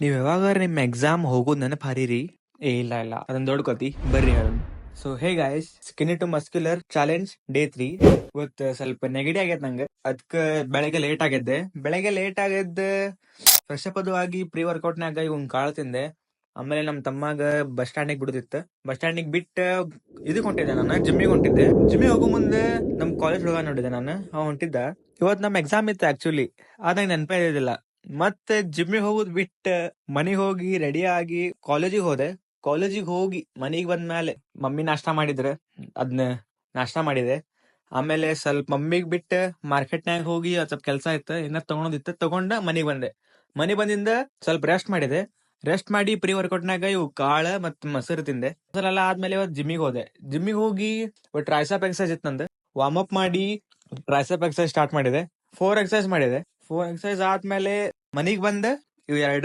ನೀವ್ ಯಾವಾಗ ನಿಮ್ ಎಕ್ಸಾಮ್ ಹೋಗೋದ್ ನೆನಪ್ ಹಾರಿರಿ? ಇಲ್ಲ ಇಲ್ಲ, ಅದೊಂದ್ ದೊಡ್ಡ ಕತಿ, ಬರ್ರಿ ಹೇಳೋಣ. So hey guys, skinny to muscular challenge day 3. ಇವತ್ತು ಸ್ವಲ್ಪ ನೆಗಡಿ ಆಗೈತೆ ನಂಗೆ, ಅದಕ್ಕೆ ಬೆಳಗ್ಗೆ ಲೇಟ್ ಆಗಿದ್ದ ಫ್ರೆಶ್ ಅಪ್ ಅದು ಆಗಿ ಪ್ರೀ ವರ್ಕೌಟ್ನಾಗ ಇವ್ನ್ ಕಾಳು ತಿಂದೆ. ಆಮೇಲೆ ನಮ್ ತಮ್ಮಾಗ ಬಸ್ ಸ್ಟ್ಯಾಂಡಿಗೆ ಬಿಡುದಿತ್ತು. ಬಸ್ ಸ್ಟ್ಯಾಂಡಿಗೆ ಬಿಟ್ಟ ಇದಕ್ ಹೊಂಟಿದ್ದೆ, ನಾನು ಜಿಮ್ಮಿಗೆ ಹೊಂಟಿದ್ದೆ. ಜಿಮ್ಮಿಗೆ ಹೋಗೋ ಮುಂದೆ ನಮ್ ಕಾಲೇಜ್ ಹುಡುಗ ನೋಡಿದೆ ನಾನು, ಅವ ಹೊಂಟಿದ್ದ. ಇವತ್ ನಮ್ ಎಕ್ಸಾಮ್ ಇತ್ತು ಆಕ್ಚುಲಿ, ಆದಾಗ ನೆನಪೇ ಇದ್ದಿಲ್ಲ. ಮತ್ತೆ ಜಿಮ್ಮಿಗೆ ಹೋಗುದ್ ಬಿಟ್ಟ ಮನಿಗ್ ಹೋಗಿ ರೆಡಿ ಆಗಿ ಕಾಲೇಜಿಗೆ ಹೋದೆ. ಕಾಲೇಜಿಗೆ ಹೋಗಿ ಮನಿಗ್ ಬಂದ್ಮೇಲೆ ಮಮ್ಮಿ ನಾಷ್ಟಾ ಮಾಡಿದ್ರೆ ಅದ್ನ ನಾಷ್ಟಾ ಮಾಡಿದೆ. ಆಮೇಲೆ ಸ್ವಲ್ಪ ಮಮ್ಮಿಗ್ ಬಿಟ್ಟ ಮಾರ್ಕೆಟ್ನಾಗ ಹೋಗಿ ಸ್ವಲ್ಪ ಕೆಲ್ಸ ಇತ್ತು, ಇನ್ನ ತಗೊಳೋದಿತ್ತು, ತಗೊಂಡ ಮನಿಗ್ ಬಂದೆ. ಮನಿ ಬಂದಿಂದ ಸ್ವಲ್ಪ ರೆಸ್ಟ್ ಮಾಡಿದೆ. ರೆಸ್ಟ್ ಮಾಡಿ ಪ್ರೀ ವರ್ಕೌಟ್ನಾಗ ಇವು ಕಾಳ ಮತ್ ಮೊಸರು ತಿಂದೆ. ಮೊಸರೆಲ್ಲ ಆದ್ಮೇಲೆ ಇವತ್ತು ಜಿಮ್ಮಿಗೆ ಹೋದೆ. ಜಿಮ್ಮಿಗೆ ಹೋಗಿ ಟ್ರೈಸೆಪ್ ಎಕ್ಸರ್ಸೈಸ್ ಇತ್ತು ನಂದು, ವಾರ್ಮ್ ಅಪ್ ಮಾಡಿ ಟ್ರೈಸೆಪ್ ಎಕ್ಸರ್ಸೈಸ್ ಸ್ಟಾರ್ಟ್ ಮಾಡಿದೆ. 4 ಎಕ್ಸರ್ಸೈಸ್ ಮಾಡಿದೆ. 4 ಎಕ್ಸರ್ಸೈಸ್ ಆದ್ಮೇಲೆ ಮನಿಗ್ ಬಂದ ಇವ್ 2